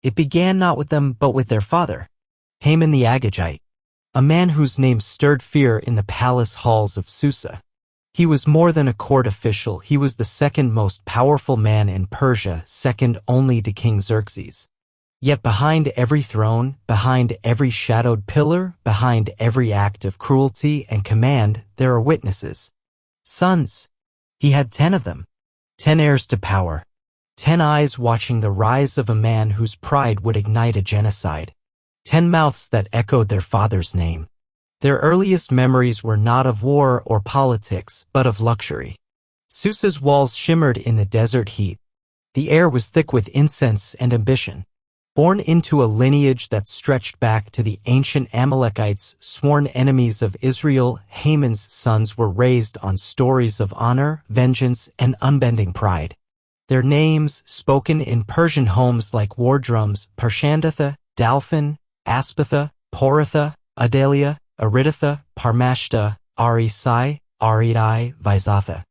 It began not with them but with their father, Haman the Agagite, a man whose name stirred fear in the palace halls of Susa. He was more than a court official, he was the second most powerful man in Persia, second only to King Xerxes. Yet behind every throne, behind every shadowed pillar, behind every act of cruelty and command, there are witnesses. Sons. He had 10 of them. 10 heirs to power. 10 eyes watching the rise of a man whose pride would ignite a genocide. 10 mouths that echoed their father's name. Their earliest memories were not of war or politics, but of luxury. Susa's walls shimmered in the desert heat. The air was thick with incense and ambition. Born into a lineage that stretched back to the ancient Amalekites, sworn enemies of Israel, Haman's sons were raised on stories of honor, vengeance, and unbending pride. Their names, spoken in Persian homes like war drums, Parshandatha, Dalphon, Aspatha, Poratha, Adalia, Ariditha, Parmashta, Arisai, Aridai, Vaizatha.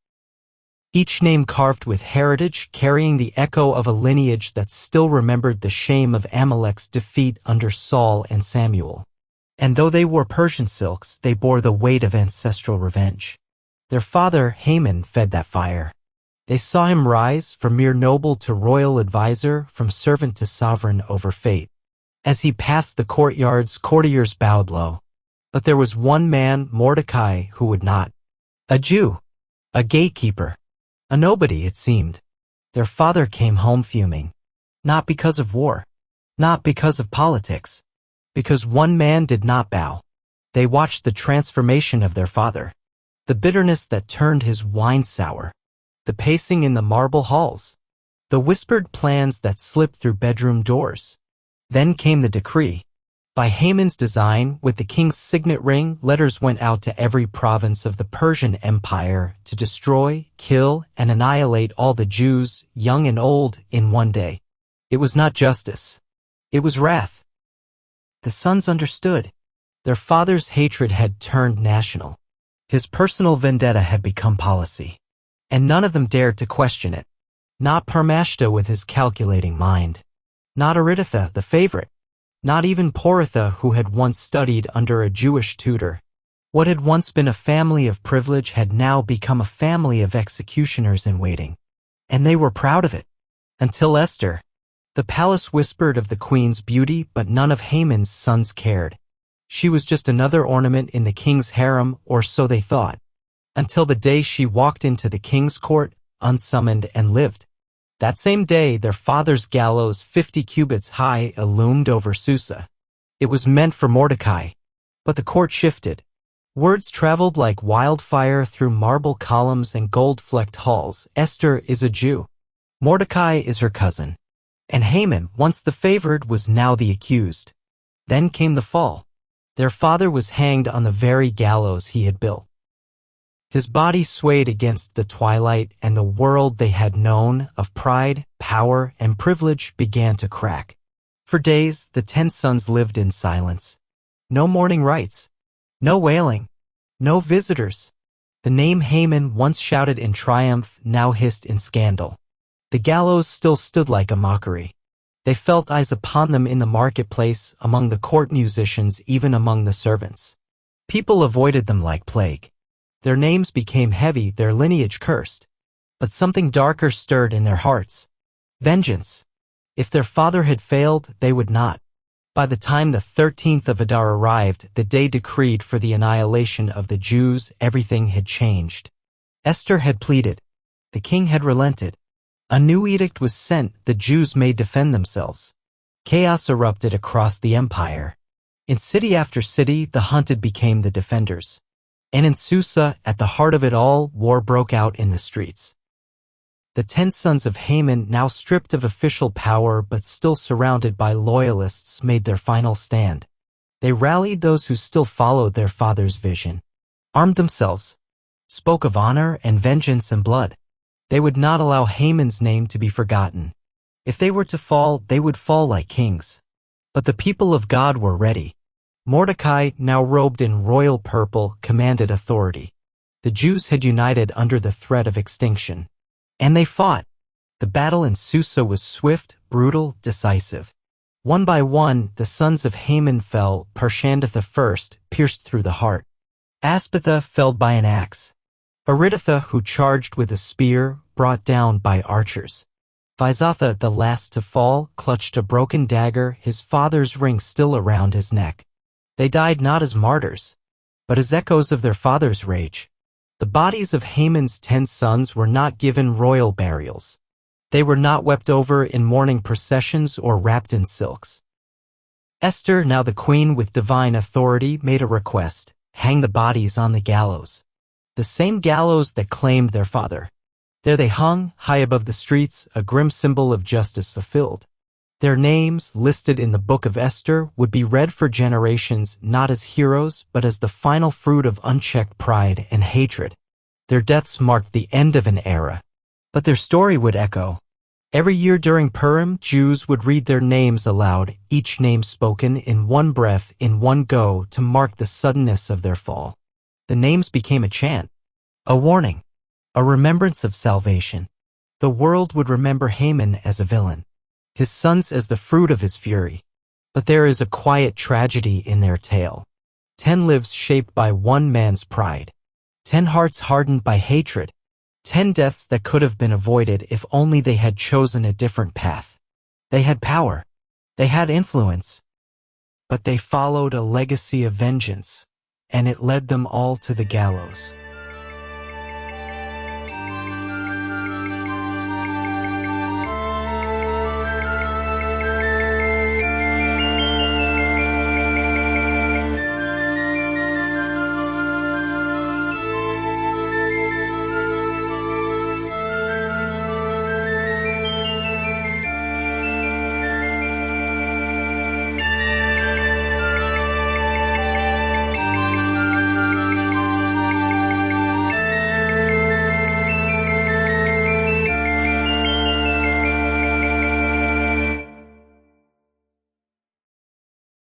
Each name carved with heritage, carrying the echo of a lineage that still remembered the shame of Amalek's defeat under Saul and Samuel. And though they wore Persian silks, they bore the weight of ancestral revenge. Their father, Haman, fed that fire. They saw him rise from mere noble to royal advisor, from servant to sovereign over fate. As he passed the courtyards, courtiers bowed low. But there was one man, Mordecai, who would not. A Jew. A gatekeeper. A nobody, it seemed. Their father came home fuming. Not because of war. Not because of politics. Because one man did not bow. They watched the transformation of their father. The bitterness that turned his wine sour. The pacing in the marble halls. The whispered plans that slipped through bedroom doors. Then came the decree. By Haman's design, with the king's signet ring, letters went out to every province of the Persian Empire to destroy, kill, and annihilate all the Jews, young and old, in one day. It was not justice. It was wrath. The sons understood. Their father's hatred had turned national. His personal vendetta had become policy. And none of them dared to question it. Not Parmashta with his calculating mind. Not Ariditha, the favorite. Not even Poratha, who had once studied under a Jewish tutor. What had once been a family of privilege had now become a family of executioners in waiting. And they were proud of it. Until Esther. The palace whispered of the queen's beauty, but none of Haman's sons cared. She was just another ornament in the king's harem, or so they thought. Until the day she walked into the king's court, unsummoned, and lived. That same day, their father's gallows 50 cubits high illumined over Susa. It was meant for Mordecai. But the court shifted. Words traveled like wildfire through marble columns and gold-flecked halls. Esther is a Jew. Mordecai is her cousin. And Haman, once the favored, was now the accused. Then came the fall. Their father was hanged on the very gallows he had built. His body swayed against the twilight, and the world they had known of pride, power, and privilege began to crack. For days, the 10 sons lived in silence. No mourning rites. No wailing. No visitors. The name Haman, once shouted in triumph, now hissed in scandal. The gallows still stood like a mockery. They felt eyes upon them in the marketplace, among the court musicians, even among the servants. People avoided them like plague. Their names became heavy, their lineage cursed. But something darker stirred in their hearts. Vengeance. If their father had failed, they would not. By the time the 13th of Adar arrived, the day decreed for the annihilation of the Jews, everything had changed. Esther had pleaded. The king had relented. A new edict was sent, the Jews may defend themselves. Chaos erupted across the empire. In city after city, the hunted became the defenders. And in Susa, at the heart of it all, war broke out in the streets. The 10 sons of Haman, now stripped of official power but still surrounded by loyalists, made their final stand. They rallied those who still followed their father's vision, armed themselves, spoke of honor and vengeance and blood. They would not allow Haman's name to be forgotten. If they were to fall, they would fall like kings. But the people of God were ready. Mordecai, now robed in royal purple, commanded authority. The Jews had united under the threat of extinction. And they fought. The battle in Susa was swift, brutal, decisive. One by one, the sons of Haman fell, Parshandatha first, pierced through the heart. Aspatha felled by an axe. Aridatha, who charged with a spear, brought down by archers. Vaizatha, the last to fall, clutched a broken dagger, his father's ring still around his neck. They died not as martyrs, but as echoes of their father's rage. The bodies of Haman's 10 sons were not given royal burials. They were not wept over in mourning processions or wrapped in silks. Esther, now the queen with divine authority, made a request: hang the bodies on the gallows. The same gallows that claimed their father. There they hung, high above the streets, a grim symbol of justice fulfilled. Their names, listed in the book of Esther, would be read for generations not as heroes but as the final fruit of unchecked pride and hatred. Their deaths marked the end of an era. But their story would echo. Every year during Purim, Jews would read their names aloud, each name spoken in one breath, in one go, to mark the suddenness of their fall. The names became a chant, a warning, a remembrance of salvation. The world would remember Haman as a villain, his sons as the fruit of his fury. But there is a quiet tragedy in their tale. 10 lives shaped by one man's pride. 10 hearts hardened by hatred. 10 deaths that could have been avoided if only they had chosen a different path. They had power. They had influence. But they followed a legacy of vengeance, and it led them all to the gallows.